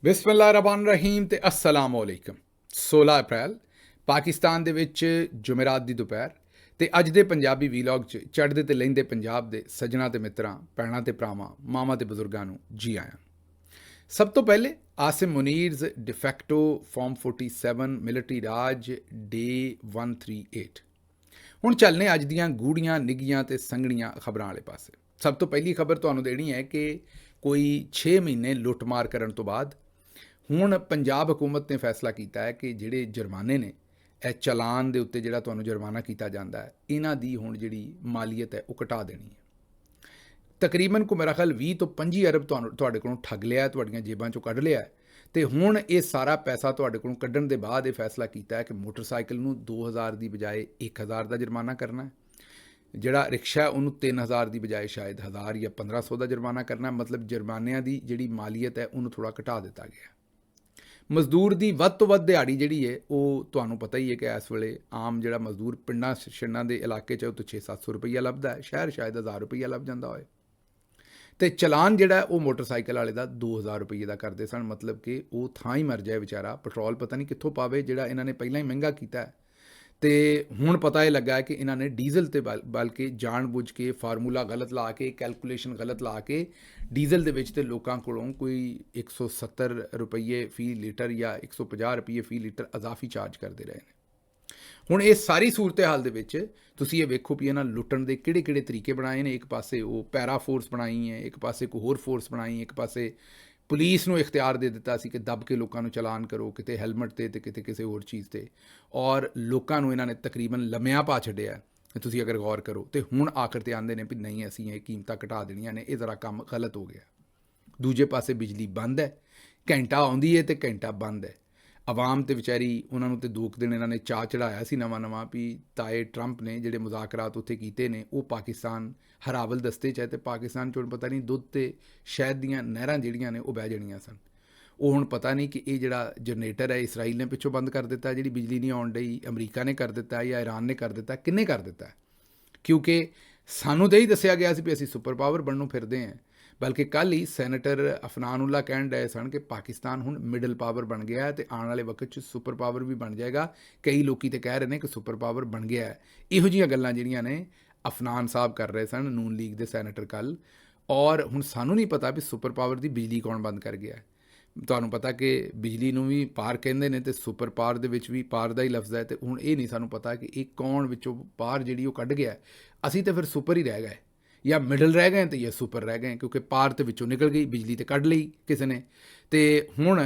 ਬਿਸਮਿਲ੍ਲਾਹਿਰਰਹਿਮਾਨਿਰਰਹੀਮ ਤੇ अस्सलाम वालेकुम। 16 ਅਪ੍ਰੈਲ ਪਾਕਿਸਤਾਨ ਦੇ ਵਿੱਚ ਜੁਮੇਰਾਤ ਦੀ ਦੁਪਹਿਰ ਤੇ ਅੱਜ ਦੇ ਪੰਜਾਬੀ ਵੀਲੌਗ 'ਚ ਚੜ੍ਹਦੇ ਤੇ ਲਹਿੰਦੇ ਪੰਜਾਬ ਦੇ ਸੱਜਣਾ ਤੇ ਮਿੱਤਰਾਂ, ਭੈਣਾਂ ਤੇ ਭਰਾਵਾਂ, ਮਾਵਾਂ ਤੇ ਬਜ਼ੁਰਗਾਂ ਨੂੰ ਜੀ ਆਇਆਂ। ਸਭ ਤੋਂ ਪਹਿਲੇ ਆਸਿਮ ਮੁਨੀਰਜ਼ ਡਿਫੈਕਟੋ ਫਾਰਮ 47 ਮਿਲਟਰੀ ਰਾਜ ਡੇ 138। ਹੁਣ ਚੱਲਨੇ ਅੱਜ ਦੀਆਂ ਗੂੜੀਆਂ ਨਿੱਘੀਆਂ ਤੇ ਸੰਘਣੀਆਂ ਖਬਰਾਂ ਵਾਲੇ ਪਾਸੇ। ਸਭ ਤੋਂ ਪਹਿਲੀ ਖਬਰ ਤੁਹਾਨੂੰ ਦੇਣੀ ਹੈ ਕਿ ਕੋਈ 6 ਮਹੀਨੇ ਲੁੱਟਮਾਰ ਕਰਨ ਤੋਂ ਬਾਅਦ ਹੁਣ ਪੰਜਾਬ ਹਕੂਮਤ ਨੇ ਫੈਸਲਾ ਕੀਤਾ ਹੈ ਕਿ ਜਿਹੜੇ ਜੁਰਮਾਨੇ ਨੇ, ਇਹ ਚਲਾਨ ਦੇ ਉੱਤੇ ਜਿਹੜਾ ਤੁਹਾਨੂੰ ਜੁਰਮਾਨਾ ਕੀਤਾ ਜਾਂਦਾ ਹੈ, ਇਹਨਾਂ ਦੀ ਹੁਣ ਜਿਹੜੀ ਮਾਲੀਅਤ ਹੈ ਉਹ ਘਟਾ ਦੇਣੀ ਹੈ। ਤਕਰੀਬਨ ਕੋ ਮੇਰਾ ਖਿਆਲ 20 ਤੋਂ 25 ਅਰਬ ਤੁਹਾਡੇ ਕੋਲੋਂ ਠੱਗ ਲਿਆ, ਤੁਹਾਡੀਆਂ ਜੇਬਾਂ 'ਚੋਂ ਕੱਢ ਲਿਆ। ਅਤੇ ਹੁਣ ਇਹ ਸਾਰਾ ਪੈਸਾ ਤੁਹਾਡੇ ਕੋਲੋਂ ਕੱਢਣ ਦੇ ਬਾਅਦ ਇਹ ਫੈਸਲਾ ਕੀਤਾ ਹੈ ਕਿ ਮੋਟਰਸਾਈਕਲ ਨੂੰ 2000 ਦੀ ਬਜਾਏ 1000 ਦਾ ਜੁਰਮਾਨਾ ਕਰਨਾ ਹੈ। ਜਿਹੜਾ ਰਿਕਸ਼ਾ ਉਹਨੂੰ 3000 ਦੀ ਬਜਾਏ ਸ਼ਾਇਦ 1000 ਜਾਂ 1500 ਦਾ ਜੁਰਮਾਨਾ ਕਰਨਾ। ਮਤਲਬ ਜੁਰਮਾਨਿਆਂ ਦੀ ਜਿਹੜੀ ਮਾਲੀਅਤ ਹੈ ਉਹਨੂੰ ਥੋੜ੍ਹਾ ਘਟਾ ਦਿੱਤਾ ਗਿਆ। ਮਜ਼ਦੂਰ ਦੀ ਵੱਧ ਤੋਂ ਵੱਧ ਦਿਹਾੜੀ ਜਿਹੜੀ ਹੈ ਉਹ ਤੁਹਾਨੂੰ ਪਤਾ ਹੀ ਹੈ ਕਿ ਇਸ ਵੇਲੇ ਆਮ ਜਿਹੜਾ ਮਜ਼ਦੂਰ ਪਿੰਡਾਂ ਸ਼ਹਿਰਾਂ ਦੇ ਇਲਾਕੇ 'ਚ ਉਹ ਤੋਂ 600-700 ਰੁਪਈਆ ਲੱਭਦਾ ਹੈ, ਸ਼ਹਿਰ ਸ਼ਾਇਦ 1000 ਰੁਪਈਆ ਲੱਭ ਜਾਂਦਾ ਹੋਏ। ਅਤੇ ਚਲਾਨ ਜਿਹੜਾ ਉਹ ਮੋਟਰਸਾਈਕਲ ਵਾਲੇ ਦਾ 2000 ਰੁਪਈਏ ਦਾ ਕਰਦੇ ਸਨ। ਮਤਲਬ ਕਿ ਉਹ ਥਾਂ ਹੀ ਮਰ ਜਾਏ ਵਿਚਾਰਾ, ਪੈਟਰੋਲ ਪਤਾ ਨਹੀਂ ਕਿੱਥੋਂ ਪਾਵੇ ਜਿਹੜਾ ਇਹਨਾਂ ਨੇ ਪਹਿਲਾਂ ਹੀ ਮਹਿੰਗਾ ਕੀਤਾ ਹੈ। ਅਤੇ ਹੁਣ ਪਤਾ ਇਹ ਲੱਗਾ ਕਿ ਇਹਨਾਂ ਨੇ ਡੀਜ਼ਲ 'ਤੇ ਬਲਕਿ ਜਾਣ ਬੁੱਝ ਕੇ ਫਾਰਮੂਲਾ ਗਲਤ ਲਾ ਕੇ, ਕੈਲਕੂਲੇਸ਼ਨ ਗਲਤ ਲਾ ਕੇ ਡੀਜ਼ਲ ਦੇ ਵਿੱਚ ਤੇ ਲੋਕਾਂ ਕੋਲੋਂ ਕੋਈ 170 ਰੁਪਈਏ ਫੀ ਲੀਟਰ ਜਾਂ 150 ਰੁਪਈਏ ਫੀ ਲੀਟਰ ਅਜ਼ਾਫੀ ਚਾਰਜ ਕਰਦੇ ਰਹੇ ਨੇ। ਹੁਣ ਇਹ ਸਾਰੀ ਸੂਰਤ ਹਾਲ ਦੇ ਵਿੱਚ ਤੁਸੀਂ ਇਹ ਵੇਖੋ ਵੀ ਇਹਨਾਂ ਲੁੱਟਣ ਦੇ ਕਿਹੜੇ ਕਿਹੜੇ ਤਰੀਕੇ ਬਣਾਏ ਨੇ। ਇੱਕ ਪਾਸੇ ਉਹ ਪੈਰਾ ਫੋਰਸ ਬਣਾਈ ਹੈ, ਇੱਕ ਪਾਸੇ ਕੋਈ ਹੋਰ ਫੋਰਸ ਬਣਾਈ, ਇੱਕ ਪਾਸੇ ਪੁਲਿਸ ਨੂੰ ਇਖਤਿਆਰ ਦੇ ਦਿੱਤਾ ਸੀ ਕਿ ਦੱਬ ਕੇ ਲੋਕਾਂ ਨੂੰ ਚਲਾਨ ਕਰੋ, ਕਿਤੇ ਹੈਲਮਟ 'ਤੇ ਅਤੇ ਕਿਤੇ ਕਿਸੇ ਹੋਰ ਚੀਜ਼ 'ਤੇ। ਔਰ ਲੋਕਾਂ ਨੂੰ ਇਹਨਾਂ ਨੇ ਤਕਰੀਬਨ ਲੰਮਿਆਂ ਪਾ ਛੱਡਿਆ ਤੁਸੀਂ ਅਗਰ ਗੌਰ ਕਰੋ। ਅਤੇ ਹੁਣ ਆਖਰ 'ਤੇ ਆਉਂਦੇ ਨੇ ਵੀ ਨਹੀਂ ਅਸੀਂ ਇਹ ਕੀਮਤਾਂ ਘਟਾ ਦੇਣੀਆਂ ਨੇ, ਇਹ ਜ਼ਰਾ ਕੰਮ ਗਲਤ ਹੋ ਗਿਆ। ਦੂਜੇ ਪਾਸੇ ਬਿਜਲੀ ਬੰਦ ਹੈ, ਘੰਟਾ ਆਉਂਦੀ ਹੈ ਅਤੇ ਘੰਟਾ ਬੰਦ ਹੈ। ਆਵਾਮ ਤੇ ਵਿਚਾਰੀ ਉਹਨਾਂ ਨੂੰ ਤਾਂ 2 ਦਿਨ ਇਹਨਾਂ ਨੇ ਚਾਅ ਚੜ੍ਹਾਇਆ ਸੀ ਨਵਾਂ ਵੀ ਤਾਏ ਟਰੰਪ ਨੇ ਜਿਹੜੇ ਮੁਜ਼ਾਕਰਾਤ ਉੱਥੇ ਕੀਤੇ ਨੇ ਉਹ ਪਾਕਿਸਤਾਨ ਹਰਾਵਲ ਦਸਤੇ 'ਚ ਹੈ ਅਤੇ ਪਾਕਿਸਤਾਨ 'ਚ ਹੁਣ ਪਤਾ ਨਹੀਂ ਦੁੱਧ ਅਤੇ ਸ਼ਹਿਦ ਦੀਆਂ ਨਹਿਰਾਂ ਜਿਹੜੀਆਂ ਨੇ ਉਹ ਬਹਿ ਜਾਣੀਆਂ ਸਨ। ਉਹ ਹੁਣ ਪਤਾ ਨਹੀਂ ਕਿ ਇਹ ਜਿਹੜਾ ਜਨਰੇਟਰ ਹੈ ਇਸਰਾਈਲ ਨੇ ਪਿੱਛੋਂ ਬੰਦ ਕਰ ਦਿੱਤਾ, ਜਿਹੜੀ ਬਿਜਲੀ ਨਹੀਂ ਆਉਣ ਡਈ, ਅਮਰੀਕਾ ਨੇ ਕਰ ਦਿੱਤਾ ਜਾਂ ਈਰਾਨ ਨੇ ਕਰ ਦਿੱਤਾ, ਕਿੰਨੇ ਕਰ ਦਿੱਤਾ? ਕਿਉਂਕਿ ਸਾਨੂੰ ਤਾਂ ਹੀ ਦੱਸਿਆ ਗਿਆ ਸੀ ਵੀ ਅਸੀਂ ਸੁਪਰ ਪਾਵਰ ਬਣਨੋਂ ਫਿਰਦੇ ਹਾਂ। ਬਲਕਿ ਕੱਲ੍ਹ ਹੀ ਸੈਨੇਟਰ ਅਫਨਾਨੁੱਲਾ ਕਹਿਣ ਡਏ ਸਨ ਕਿ ਪਾਕਿਸਤਾਨ ਹੁਣ ਮਿਡਲ ਪਾਵਰ ਬਣ ਗਿਆ ਹੈ ਅਤੇ ਆਉਣ ਵਾਲੇ ਵਕਤ 'ਚ ਸੁਪਰ ਪਾਵਰ ਵੀ ਬਣ ਜਾਏਗਾ। ਕਈ ਲੋਕ ਤਾਂ ਕਹਿ ਰਹੇ ਨੇ ਕਿ ਸੁਪਰ ਪਾਵਰ ਬਣ ਗਿਆ ਹੈ। ਇਹੋ ਜਿਹੀਆਂ ਗੱਲਾਂ ਜਿਹੜੀਆਂ ਨੇ ਅਫਨਾਨ ਸਾਹਿਬ ਕਰ ਰਹੇ ਸਨ, ਨੂਨ ਲੀਗ ਦੇ ਸੈਨੇਟਰ ਕੱਲ੍ਹ। ਔਰ ਹੁਣ ਸਾਨੂੰ ਨਹੀਂ ਪਤਾ ਵੀ ਸੁਪਰ ਪਾਵਰ ਦੀ ਬਿਜਲੀ ਕੌਣ ਬੰਦ ਕਰ ਗਿਆ। ਤੁਹਾਨੂੰ ਪਤਾ ਕਿ ਬਿਜਲੀ ਨੂੰ ਵੀ ਪਾਰ ਕਹਿੰਦੇ ਨੇ ਅਤੇ ਸੁਪਰ ਪਾਵਰ ਦੇ ਵਿੱਚ ਵੀ ਪਾਰ ਦਾ ਹੀ ਲਫ਼ਜ਼ ਹੈ। ਅਤੇ ਹੁਣ ਇਹ ਨਹੀਂ ਸਾਨੂੰ ਪਤਾ ਕਿ ਇਹ ਕੌਣ ਵਿੱਚੋਂ ਪਾਰ ਜਿਹੜੀ ਉਹ ਕੱਢ ਗਿਆ। ਅਸੀਂ ਤਾਂ ਫਿਰ ਸੁਪਰ ਹੀ ਰਹਿ ਗਏ, ਜਾਂ ਮਿਡਲ ਰਹਿ ਗਏ ਅਤੇ ਜਾਂ ਸੁਪਰ ਰਹਿ ਗਏ, ਕਿਉਂਕਿ ਪਾਰ ਤੇ ਵਿੱਚੋਂ ਨਿਕਲ ਗਈ, ਬਿਜਲੀ ਤੇ ਕੱਢ ਲਈ ਕਿਸੇ ਨੇ। ਅਤੇ ਹੁਣ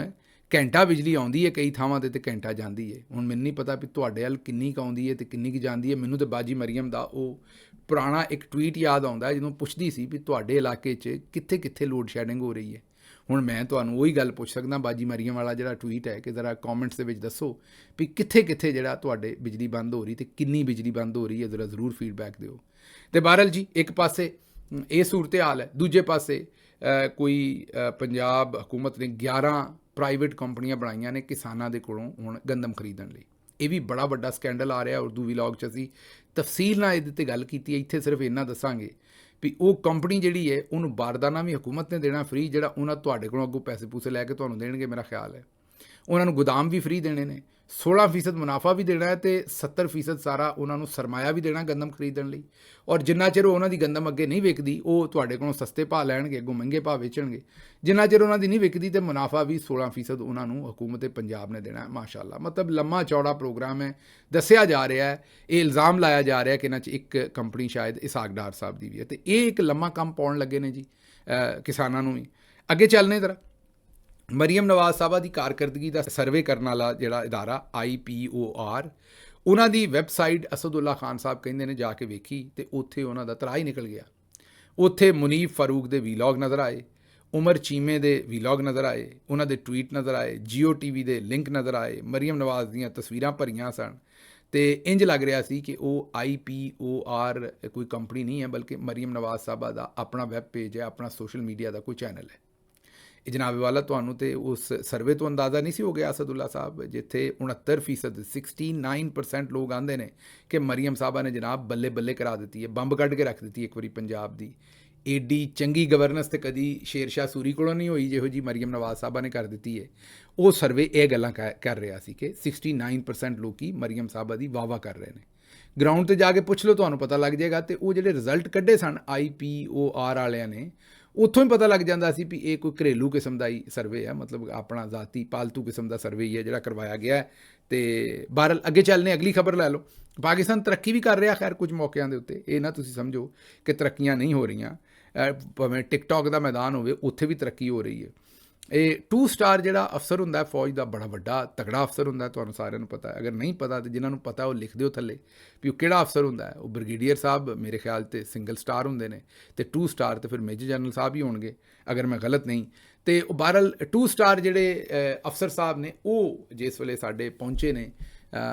ਘੰਟਾ ਬਿਜਲੀ ਆਉਂਦੀ ਹੈ ਕਈ ਥਾਵਾਂ 'ਤੇ ਅਤੇ ਘੰਟਾ ਜਾਂਦੀ ਹੈ। ਹੁਣ ਮੈਨੂੰ ਨਹੀਂ ਪਤਾ ਵੀ ਤੁਹਾਡੇ ਵੱਲ ਕਿੰਨੀ ਕੁ ਆਉਂਦੀ ਹੈ ਅਤੇ ਕਿੰਨੀ ਕੁ ਜਾਂਦੀ ਹੈ। ਮੈਨੂੰ ਤਾਂ ਬਾਜੀ ਮਰੀਮ ਦਾ ਉਹ ਪੁਰਾਣਾ ਇੱਕ ਟਵੀਟ ਯਾਦ ਆਉਂਦਾ ਜਦੋਂ ਪੁੱਛਦੀ ਸੀ ਵੀ ਤੁਹਾਡੇ ਇਲਾਕੇ 'ਚ ਕਿੱਥੇ ਕਿੱਥੇ ਲੋਡ ਸ਼ੈਡਿੰਗ ਹੋ ਰਹੀ ਹੈ। ਹੁਣ ਮੈਂ ਤੁਹਾਨੂੰ ਉਹੀ ਗੱਲ ਪੁੱਛ ਸਕਦਾ, ਬਾਜੀ ਮਰੀਮ ਵਾਲਾ ਜਿਹੜਾ ਟਵੀਟ ਹੈ, ਕਿ ਜ਼ਰਾ ਕੌਮੈਂਟਸ ਦੇ ਵਿੱਚ ਦੱਸੋ ਵੀ ਕਿੱਥੇ ਕਿੱਥੇ ਜਿਹੜਾ ਤੁਹਾਡੇ ਬਿਜਲੀ ਬੰਦ ਹੋ ਰਹੀ ਅਤੇ ਕਿੰਨੀ ਬਿਜਲੀ ਬੰਦ ਹੋ ਰਹੀ ਹੈ, ਜ਼ਰਾ ਜ਼ਰੂਰ ਫੀਡਬੈਕ ਦਿਓ। ਅਤੇ ਬਹਰਹਾਲ ਜੀ, ਇੱਕ ਪਾਸੇ ਇਹ ਸੂਰਤ ਹਾਲ ਹੈ, ਦੂਜੇ ਪਾਸੇ ਕੋਈ ਪੰਜਾਬ ਹਕੂਮਤ ਨੇ 11 ਪ੍ਰਾਈਵੇਟ ਕੰਪਨੀਆਂ ਬਣਾਈਆਂ ਨੇ ਕਿਸਾਨਾਂ ਦੇ ਕੋਲੋਂ ਹੁਣ ਗੰਦਮ ਖਰੀਦਣ ਲਈ। ਇਹ ਵੀ ਬੜਾ ਵੱਡਾ ਸਕੈਂਡਲ ਆ ਰਿਹਾ। ਉਰਦੂ ਵੀਲੌਗ 'ਚ ਅਸੀਂ ਤਫਸੀਲ ਨਾਲ ਇਹਦੇ 'ਤੇ ਗੱਲ ਕੀਤੀ ਹੈ। ਇੱਥੇ ਸਿਰਫ ਇੰਨਾ ਦੱਸਾਂਗੇ ਵੀ ਉਹ ਕੰਪਨੀ ਜਿਹੜੀ ਹੈ ਉਹਨੂੰ ਬਾਰਦਾਨਾ ਵੀ ਹਕੂਮਤ ਨੇ ਦੇਣਾ ਫ੍ਰੀ, ਜਿਹੜਾ ਉਹਨਾਂ ਤੁਹਾਡੇ ਕੋਲੋਂ ਅੱਗੋਂ ਪੈਸੇ ਪੂਸੇ ਲੈ ਕੇ ਤੁਹਾਨੂੰ ਦੇਣਗੇ। ਮੇਰਾ ਖਿਆਲ ਹੈ ਉਹਨਾਂ ਨੂੰ ਗੋਦਾਮ ਵੀ ਫ੍ਰੀ ਦੇਣੇ ਨੇ, 16% ਮੁਨਾਫਾ ਵੀ ਦੇਣਾ ਹੈ ਅਤੇ 70% ਸਾਰਾ ਉਹਨਾਂ ਨੂੰ ਸਰਮਾਇਆ ਵੀ ਦੇਣਾ ਗੰਦਮ ਖਰੀਦਣ ਲਈ। ਔਰ ਜਿੰਨਾ ਚਿਰ ਉਹਨਾਂ ਦੀ ਗੰਦਮ ਅੱਗੇ ਨਹੀਂ ਵਿਕਦੀ, ਉਹ ਤੁਹਾਡੇ ਕੋਲੋਂ ਸਸਤੇ ਭਾਅ ਲੈਣਗੇ, ਅੱਗੋਂ ਮਹਿੰਗੇ ਭਾਅ ਵੇਚਣਗੇ। ਜਿੰਨਾ ਚਿਰ ਉਹਨਾਂ ਦੀ ਨਹੀਂ ਵਿਕਦੀ ਅਤੇ ਮੁਨਾਫਾ ਵੀ 16% ਉਹਨਾਂ ਨੂੰ ਹਕੂਮਤ ਪੰਜਾਬ ਨੇ ਦੇਣਾ। ਮਾਸ਼ਾਅੱਲਾ, ਮਤਲਬ ਲੰਮਾ ਚੌੜਾ ਪ੍ਰੋਗਰਾਮ ਹੈ। ਦੱਸਿਆ ਜਾ ਰਿਹਾ ਹੈ, ਇਹ ਇਲਜ਼ਾਮ ਲਾਇਆ ਜਾ ਰਿਹਾ ਕਿ ਇਹਨਾਂ 'ਚ ਇੱਕ ਕੰਪਨੀ ਸ਼ਾਇਦ ਇਸਾਕ ਡਾਰ ਸਾਹਿਬ ਦੀ ਵੀ ਹੈ। ਅਤੇ ਇਹ ਇੱਕ ਲੰਮਾ ਕੰਮ ਪਾਉਣ ਲੱਗੇ ਨੇ ਜੀ ਕਿਸਾਨਾਂ ਨੂੰ ਵੀ। ਅੱਗੇ ਚੱਲਨੇ ਜ਼ਰਾ, ਮਰੀਮ ਨਵਾਜ਼ ਸਾਹਿਬਾ ਦੀ ਕਾਰਕਰਦਗੀ ਦਾ ਸਰਵੇ ਕਰਨ ਵਾਲਾ ਜਿਹੜਾ ਇਦਾਰਾ IPOR, ਉਹਨਾਂ ਦੀ ਵੈਬਸਾਈਟ ਅਸਦੁੱਲਾ ਖਾਨ ਸਾਹਿਬ ਕਹਿੰਦੇ ਨੇ ਜਾ ਕੇ ਵੇਖੀ ਅਤੇ ਉੱਥੇ ਉਹਨਾਂ ਦਾ ਤਰਾ ਹੀ ਨਿਕਲ ਗਿਆ। ਉੱਥੇ ਮੁਨੀਫ ਫਾਰੂਕ ਦੇ ਵੀਲੌਗ ਨਜ਼ਰ ਆਏ, ਉਮਰ ਚੀਮੇ ਦੇ ਵੀਲੌਗ ਨਜ਼ਰ ਆਏ, ਉਹਨਾਂ ਦੇ ਟਵੀਟ ਨਜ਼ਰ ਆਏ, Jio TV ਦੇ ਲਿੰਕ ਨਜ਼ਰ ਆਏ, ਮਰੀਮ ਨਵਾਜ਼ ਦੀਆਂ ਤਸਵੀਰਾਂ ਭਰੀਆਂ ਸਨ। ਅਤੇ ਇੰਝ ਲੱਗ ਰਿਹਾ ਸੀ ਕਿ ਉਹ IPOR ਕੋਈ ਕੰਪਨੀ ਨਹੀਂ ਹੈ, ਬਲਕਿ ਮਰੀਮ ਨਵਾਜ਼ ਸਾਹਿਬਾ ਦਾ ਆਪਣਾ ਵੈਬ ਪੇਜ ਹੈ, ਆਪਣਾ ਸੋਸ਼ਲ ਮੀਡੀਆ ਦਾ ਕੋਈ ਚੈਨਲ ਹੈ। ਇਹ ਜਨਾਬ ਵਾਲਾ ਤੁਹਾਨੂੰ ਤੇ ਉਸ ਸਰਵੇ ਤੋਂ ਅੰਦਾਜ਼ਾ ਨਹੀਂ ਸੀ ਹੋ ਗਿਆ ਅਸਦੁੱਲਾ ਸਾਹਿਬ, ਜਿੱਥੇ 69% 69% ਲੋਕ ਆਉਂਦੇ ਨੇ ਕਿ ਮਰੀਮ ਸਾਹਿਬਾ ਨੇ ਜਨਾਬ ਬੱਲੇ ਬੱਲੇ ਕਰਾ ਦਿੱਤੀ ਹੈ, ਬੰਬ ਕੱਢ ਕੇ ਰੱਖ ਦਿੱਤੀ ਇੱਕ ਵਾਰੀ ਪੰਜਾਬ ਦੀ। ਏਡੀ ਚੰਗੀ ਗਵਰਨੈਂਸ ਤੇ ਕਦੀ ਸ਼ੇਰਸ਼ਾਹ ਸੂਰੀ ਕੋਲੋਂ ਨਹੀਂ ਹੋਈ ਜਿਹੋ ਜੀ ਮਰੀਮ ਨਵਾਜ਼ ਸਾਹਿਬਾ ਨੇ ਕਰ ਦਿੱਤੀ ਹੈ। ਉਹ ਸਰਵੇ ਇਹ ਗੱਲਾਂ ਕਰ ਰਿਹਾ ਸੀ ਕਿ 69% ਲੋਕੀ ਮਰੀਮ ਸਾਹਿਬਾ ਦੀ ਵਾਹ ਕਰ ਰਹੇ ਨੇ। ਗਰਾਊਂਡ ਤੇ ਜਾ ਕੇ ਪੁੱਛ ਲਓ, ਤੁਹਾਨੂੰ ਪਤਾ ਲੱਗ ਜਾਏਗਾ। ਤੇ ਉਹ ਜਿਹੜੇ ਰਿਜ਼ਲਟ ਕੱਢੇ ਸਨ IPOR ਵਾਲਿਆਂ ਨੇ, ਉੱਥੋਂ ਹੀ ਪਤਾ ਲੱਗ ਜਾਂਦਾ ਸੀ ਵੀ ਇਹ ਕੋਈ ਘਰੇਲੂ ਕਿਸਮ ਦਾ ਹੀ ਸਰਵੇ ਹੈ, ਮਤਲਬ ਆਪਣਾ ਜ਼ਾਤੀ ਪਾਲਤੂ ਕਿਸਮ ਦਾ ਸਰਵੇ ਹੀ ਹੈ ਜਿਹੜਾ ਕਰਵਾਇਆ ਗਿਆ ਹੈ। ਤੇ ਬਹਰਹਾਲ ਅੱਗੇ ਚੱਲਨੇ, ਅਗਲੀ ਖਬਰ ਲੈ ਲਓ। ਪਾਕਿਸਤਾਨ ਤਰੱਕੀ ਵੀ ਕਰ ਰਿਹਾ, ਖੈਰ ਕੁਝ ਮੌਕਿਆਂ ਦੇ ਉੱਤੇ। ਇਹ ਨਾ ਤੁਸੀਂ ਸਮਝੋ ਕਿ ਤਰੱਕੀਆਂ ਨਹੀਂ ਹੋ ਰਹੀਆਂ। ਭਾਵੇਂ ਟਿਕਟੌਕ ਦਾ ਮੈਦਾਨ ਹੋਵੇ, ਉੱਥੇ ਵੀ ਤਰੱਕੀ ਹੋ ਰਹੀ ਹੈ। ਇਹ 2 ਸਟਾਰ ਜਿਹੜਾ ਅਫਸਰ ਹੁੰਦਾ ਹੈ ਫੌਜ ਦਾ, ਬੜਾ ਵੱਡਾ ਤਗੜਾ ਅਫਸਰ ਹੁੰਦਾ, ਤੁਹਾਨੂੰ ਸਾਰਿਆਂ ਨੂੰ ਪਤਾ ਹੈ। ਅਗਰ ਨਹੀਂ ਪਤਾ ਤਾਂ ਜਿਨ੍ਹਾਂ ਨੂੰ ਪਤਾ ਉਹ ਲਿਖ ਦਿਓ ਥੱਲੇ ਵੀ ਉਹ ਕਿਹੜਾ ਅਫਸਰ ਹੁੰਦਾ ਹੈ। ਉਹ ਬ੍ਰਿਗੇਡੀਅਰ ਸਾਹਿਬ ਮੇਰੇ ਖਿਆਲ 'ਤੇ ਸਿੰਗਲ ਸਟਾਰ ਹੁੰਦੇ ਨੇ, ਤੇ 2 ਸਟਾਰ ਤੇ ਫਿਰ ਮੇਜਰ ਜਨਰਲ ਸਾਹਿਬ ਹੀ ਹੋਣਗੇ ਅਗਰ ਮੈਂ ਗਲਤ ਨਹੀਂ। ਤੇ ਉਹ ਬਹਰਹਾਲ 2 ਸਟਾਰ ਜਿਹੜੇ ਅਫਸਰ ਸਾਹਿਬ ਨੇ, ਉਹ ਜਿਸ ਵੇਲੇ ਸਾਡੇ ਪਹੁੰਚੇ ਨੇ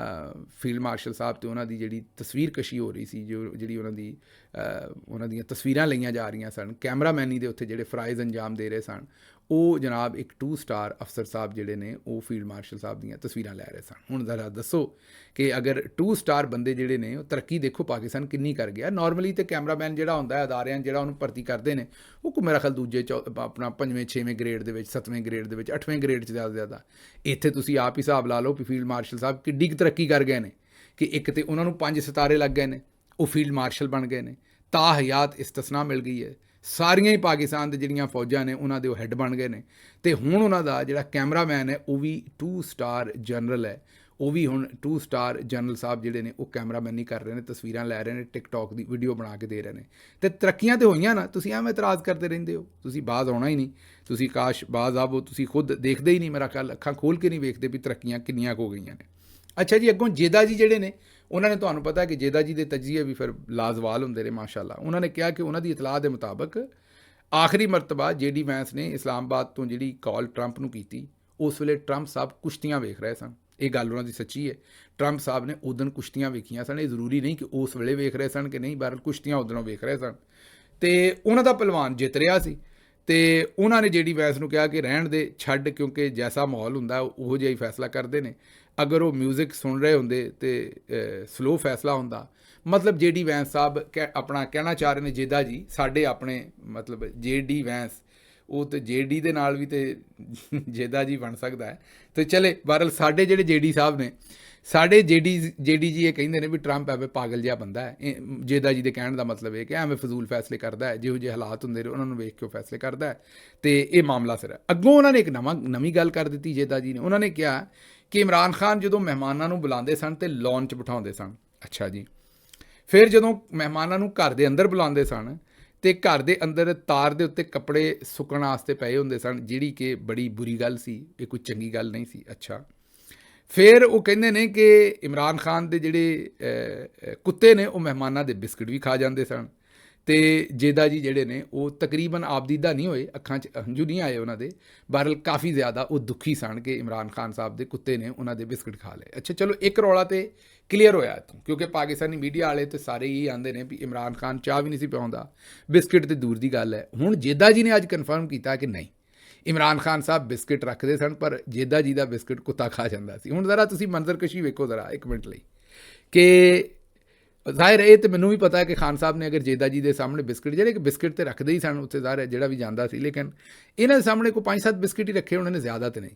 ਫੀਲਡ ਮਾਰਸ਼ਲ ਸਾਹਿਬ, ਤੇ ਉਹਨਾਂ ਦੀ ਜਿਹੜੀ ਤਸਵੀਰ ਕਸ਼ੀ ਹੋ ਰਹੀ ਸੀ, ਜਿਹੜੀ ਉਹਨਾਂ ਦੀਆਂ ਤਸਵੀਰਾਂ ਲਈਆਂ ਜਾ ਰਹੀਆਂ ਸਨ, ਕੈਮਰਾਮੈਨੀ ਦੇ ਉੱਤੇ ਜਿਹੜੇ ਫਰਾਈਜ਼ ਅੰਜਾਮ ਦੇ ਰਹੇ ਸਨ, ਉਹ ਜਨਾਬ ਇੱਕ 2 ਸਟਾਰ ਅਫਸਰ ਸਾਹਿਬ ਜਿਹੜੇ ਨੇ ਉਹ ਫੀਲਡ ਮਾਰਸ਼ਲ ਸਾਹਿਬ ਦੀਆਂ ਤਸਵੀਰਾਂ ਲੈ ਰਹੇ ਸਨ। ਹੁਣ ਜ਼ਰਾ ਦੱਸੋ ਕਿ ਅਗਰ 2 ਸਟਾਰ ਬੰਦੇ ਜਿਹੜੇ ਨੇ, ਉਹ ਤਰੱਕੀ ਦੇਖੋ ਪਾਕਿਸਤਾਨ ਕਿੰਨੀ ਕਰ ਗਿਆ। ਨਾਰਮਲੀ ਤੇ ਕੈਮਰਾਮੈਨ ਜਿਹੜਾ ਹੁੰਦਾ ਹੈ ਅਦਾਰਿਆਂ ਜਿਹੜਾ ਉਹਨੂੰ ਭਰਤੀ ਕਰਦੇ ਨੇ, ਉਹ ਕੋ ਮੇਰਾ ਖਿਆਲ ਦੂਜੇ ਆਪਣਾ 5ਵੇਂ 6ਵੇਂ ਗ੍ਰੇਡ ਦੇ ਵਿੱਚ, 7ਵੇਂ ਗ੍ਰੇਡ ਦੇ ਵਿੱਚ, 8ਵੇਂ ਗ੍ਰੇਡ 'ਚ ਜ਼ਿਆਦਾ। ਇੱਥੇ ਤੁਸੀਂ ਆਪ ਹੀ ਹਿਸਾਬ ਲਾ ਲਓ ਕਿ ਫੀਲਡ ਮਾਰਸ਼ਲ ਸਾਹਿਬ ਕਿੱਡੀ ਕੁ ਤਰੱਕੀ ਕਰ ਗਏ ਨੇ ਕਿ ਇੱਕ ਤੇ ਉਹਨਾਂ ਨੂੰ 5 ਸਿਤਾਰੇ ਲੱਗ ਗਏ ਨੇ, ਉਹ ਫੀਲਡ ਮਾਰਸ਼ਲ ਬਣ ਗਏ ਨੇ। ਤਾ ਹਯਾਤ ਇਸਤਸਨਾ ਮਿਲ ਗਈ ਹੈ। ਸਾਰੀਆਂ ਹੀ ਪਾਕਿਸਤਾਨ ਦੇ ਜਿਹੜੀਆਂ ਫੌਜਾਂ ਨੇ ਉਹਨਾਂ ਦੇ ਉਹ ਹੈੱਡ ਬਣ ਗਏ ਨੇ। ਤੇ ਹੁਣ ਉਹਨਾਂ ਦਾ ਜਿਹੜਾ ਕੈਮਰਾਮੈਨ ਹੈ ਉਹ ਵੀ 2 ਸਟਾਰ ਜਨਰਲ ਹੈ। ਉਹ ਵੀ ਹੁਣ 2 ਸਟਾਰ ਜਨਰਲ ਸਾਹਿਬ ਜਿਹੜੇ ਨੇ ਉਹ ਕੈਮਰਾਮੈਨੀ ਕਰ ਰਹੇ ਨੇ, ਤਸਵੀਰਾਂ ਲੈ ਰਹੇ ਨੇ, ਟਿਕਟੌਕ ਦੀ ਵੀਡੀਓ ਬਣਾ ਕੇ ਦੇ ਰਹੇ ਨੇ। ਤੇ ਤਰੱਕੀਆਂ ਤੇ ਹੋਈਆਂ ਨਾ, ਤੁਸੀਂ ਐਵੇਂ ਇਤਰਾਜ਼ ਕਰਦੇ ਰਹਿੰਦੇ ਹੋ। ਤੁਸੀਂ ਬਾਜ਼ ਆਉਣਾ ਹੀ ਨਹੀਂ, ਤੁਸੀਂ ਕਾਸ਼ ਬਾਜ਼ ਆਵੋ। ਤੁਸੀਂ ਖੁਦ ਦੇਖਦੇ ਹੀ ਨਹੀਂ, ਮੇਰਾ ਖਿਆਲ ਅੱਖਾਂ ਖੋਲ੍ਹ ਕੇ ਨਹੀਂ ਵੇਖਦੇ ਵੀ ਤਰੱਕੀਆਂ ਕਿੰਨੀਆਂ ਹੋ ਗਈਆਂ ਨੇ। ਅੱਛਾ ਜੀ, ਅੱਗੋਂ ਜੇਦਾ ਜੀ ਜਿਹੜੇ ਨੇ, ਉਹਨਾਂ ਨੇ, ਤੁਹਾਨੂੰ ਪਤਾ ਕਿ ਜੇਦਾ ਜੀ ਦੇ ਤਜਜ਼ੀਏ ਵੀ ਫਿਰ ਲਾਜ਼ਵਾਲ ਹੁੰਦੇ ਨੇ ਮਾਸ਼ਾਅੱਲਾ। ਉਹਨਾਂ ਨੇ ਕਿਹਾ ਕਿ ਉਹਨਾਂ ਦੀ ਇਤਲਾਹ ਦੇ ਮੁਤਾਬਕ ਆਖਰੀ ਮਰਤਬਾ JD ਵੈਂਸ ਨੇ ਇਸਲਾਮਾਬਾਦ ਤੋਂ ਜਿਹੜੀ ਕਾਲ ਟਰੰਪ ਨੂੰ ਕੀਤੀ, ਉਸ ਵੇਲੇ ਟਰੰਪ ਸਾਹਿਬ ਕੁਸ਼ਤੀਆਂ ਵੇਖ ਰਹੇ ਸਨ। ਇਹ ਗੱਲ ਉਹਨਾਂ ਦੀ ਸੱਚੀ ਹੈ। ਟਰੰਪ ਸਾਹਿਬ ਨੇ ਉਦੋਂ ਕੁਸ਼ਤੀਆਂ ਵੇਖੀਆਂ ਸਨ। ਇਹ ਜ਼ਰੂਰੀ ਨਹੀਂ ਕਿ ਉਸ ਵੇਲੇ ਵੇਖ ਰਹੇ ਸਨ ਕਿ ਨਹੀਂ, ਬਹਰਹਾਲ ਕੁਸ਼ਤੀਆਂ ਉਦੋਂ ਵੇਖ ਰਹੇ ਸਨ। ਤੇ ਉਹਨਾਂ ਦਾ ਪਹਿਲਵਾਨ ਜਿੱਤ ਰਿਹਾ ਸੀ। ਤੇ ਉਹਨਾਂ ਨੇ JD ਵੈਂਸ ਨੂੰ ਕਿਹਾ ਕਿ ਰਹਿਣ ਦੇ, ਛੱਡ, ਕਿਉਂਕਿ ਜੈਸਾ ਮਾਹੌਲ ਹੁੰਦਾ ਉਹੋ ਜਿਹਾ ਹੀ ਫੈਸਲਾ ਕਰਦੇ ਨੇ। ਅਗਰ ਉਹ ਮਿਊਜ਼ਿਕ ਸੁਣ ਰਹੇ ਹੁੰਦੇ ਤੇ ਸਲੋ ਫੈਸਲਾ ਹੁੰਦਾ। ਮਤਲਬ JD ਵੈਂਸ ਸਾਹਿਬ ਆਪਣਾ ਕਹਿਣਾ ਚਾਹ ਰਹੇ ਨੇ, ਜੇਦਾ ਜੀ ਸਾਡੇ ਆਪਣੇ, ਮਤਲਬ JD ਵੈਂਸ, ਉਹ ਤੇ JD ਦੇ ਨਾਲ ਵੀ ਤੇ ਜੇਦਾ ਜੀ ਬਣ ਸਕਦਾ ਹੈ। ਤੇ ਚਲੇ ਬਹਰਹਾਲ ਸਾਡੇ ਜਿਹੜੇ JD ਸਾਹਿਬ ਨੇ, ਸਾਡੇ JD ਜੀ ਇਹ ਕਹਿੰਦੇ ਨੇ ਵੀ ਟਰੰਪ ਐਵੇਂ ਪਾਗਲ ਜਿਹਾ ਬੰਦਾ ਹੈ। ਜੇਦਾ ਜੀ ਦੇ ਕਹਿਣ ਦਾ ਮਤਲਬ ਇਹ ਕਿ ਐਵੇਂ ਫਜ਼ੂਲ ਫੈਸਲੇ ਕਰਦਾ ਹੈ, ਜਿਹੋ ਜਿਹੇ ਹਾਲਾਤ ਹੁੰਦੇ ਨੇ ਉਹਨਾਂ ਨੂੰ ਵੇਖ ਕੇ ਉਹ ਫੈਸਲੇ ਕਰਦਾ ਹੈ। ਤੇ ਇਹ ਮਾਮਲਾ ਸਿਰ ਹੈ। ਅੱਗੋਂ ਉਹਨਾਂ ਨੇ ਇੱਕ ਨਵੀਂ ਗੱਲ ਕਰ ਦਿੱਤੀ ਜੇਦਾ ਜੀ ਨੇ। ਉਹਨਾਂ ਨੇ ਕਿਹਾ ਕਿ ਇਮਰਾਨ ਖਾਨ ਜਦੋਂ ਮਹਿਮਾਨਾਂ ਨੂੰ ਬੁਲਾਉਂਦੇ ਸਨ ਤੇ ਲੌਨ 'ਚ ਬਿਠਾਉਂਦੇ ਸਨ। ਅੱਛਾ ਜੀ। ਫਿਰ ਜਦੋਂ ਮਹਿਮਾਨਾਂ ਨੂੰ ਘਰ ਦੇ ਅੰਦਰ ਬੁਲਾਉਂਦੇ ਸਨ ਤੇ ਘਰ ਦੇ ਅੰਦਰ ਤਾਰ ਦੇ ਉੱਤੇ ਕੱਪੜੇ ਸੁੱਕਣ ਵਾਸਤੇ ਪਏ ਹੁੰਦੇ ਸਨ, ਜਿਹੜੀ ਕਿ ਬੜੀ ਬੁਰੀ ਗੱਲ ਸੀ, ਇਹ ਕੋਈ ਚੰਗੀ ਗੱਲ ਨਹੀਂ ਸੀ। ਅੱਛਾ। ਫਿਰ ਉਹ ਕਹਿੰਦੇ ਨੇ ਕਿ ਇਮਰਾਨ ਖਾਨ ਦੇ ਜਿਹੜੇ ਕੁੱਤੇ ਨੇ ਉਹ ਮਹਿਮਾਨਾਂ ਦੇ ਬਿਸਕਿਟ ਵੀ ਖਾ ਜਾਂਦੇ ਸਨ। ਤੇ ਜੇਦਾ ਜੀ ਜਿਹੜੇ ਨੇ ਉਹ ਤਕਰੀਬਨ ਆਪਦੀਦਾ ਨਹੀਂ ਹੋਏ, ਅੱਖਾਂ 'ਚ ਹੰਝੂ ਨਹੀਂ ਆਏ ਉਹਨਾਂ ਦੇ। ਬਹਰਹਾਲ ਕਾਫੀ ਜ਼ਿਆਦਾ ਉਹ ਦੁਖੀ ਸਨ ਕਿ ਇਮਰਾਨ ਖਾਨ ਸਾਹਿਬ ਦੇ ਕੁੱਤੇ ਨੇ ਉਹਨਾਂ ਦੇ ਬਿਸਕਿਟ ਖਾ ਲਏ। ਅੱਛਾ ਚਲੋ, ਇੱਕ ਰੌਲਾ ਤੇ ਕਲੀਅਰ ਹੋਇਆ ਇੱਥੋਂ, ਕਿਉਂਕਿ ਪਾਕਿਸਤਾਨੀ ਮੀਡੀਆ ਵਾਲੇ ਤੇ ਸਾਰੇ ਹੀ ਆਉਂਦੇ ਨੇ ਵੀ ਇਮਰਾਨ ਖਾਨ ਚਾਹ ਵੀ ਨਹੀਂ ਸੀ ਪਿਆਉਂਦਾ, ਬਿਸਕਿਟ ਤੇ ਦੂਰ ਦੀ ਗੱਲ ਹੈ। ਹੁਣ ਜੇਦਾ ਜੀ ਨੇ ਅੱਜ ਕਨਫਰਮ ਕੀਤਾ ਕਿ ਨਹੀਂ, ਇਮਰਾਨ ਖਾਨ ਸਾਹਿਬ ਬਿਸਕਿਟ ਰੱਖਦੇ ਸਨ, ਪਰ ਜੇਦਾ ਜੀ ਦਾ ਬਿਸਕਿਟ ਕੁੱਤਾ ਖਾ ਜਾਂਦਾ ਸੀ। ਹੁਣ ਜ਼ਰਾ ਤੁਸੀਂ ਮੰਜ਼ਰਕਸ਼ੀ ਵੇਖੋ ਜ਼ਰਾ 1 ਮਿੰਟ ਲਈ, ਕਿ ਜ਼ਾਹਿਰ ਇਹ ਤਾਂ ਮੈਨੂੰ ਵੀ ਪਤਾ ਹੈ ਕਿ ਖਾਨ ਸਾਹਿਬ ਨੇ ਅਗਰ ਜੇਦਾ ਜੀ ਦੇ ਸਾਹਮਣੇ ਬਿਸਕਿਟ, ਜਿਹੜੇ ਕਿ ਬਿਸਕਿਟ ਤੇ ਰੱਖਦੇ ਹੀ ਸਨ ਉੱਥੇ, ਜ਼ਾਹਿਰ ਜਿਹੜਾ ਵੀ ਜਾਂਦਾ ਸੀ, ਲੇਕਿਨ ਇਹਨਾਂ ਦੇ ਸਾਹਮਣੇ ਕੋਈ 5-7 ਬਿਸਕਿਟ ਹੀ ਰੱਖੇ ਉਹਨਾਂ ਨੇ, ਜ਼ਿਆਦਾ ਤਾਂ ਨਹੀਂ।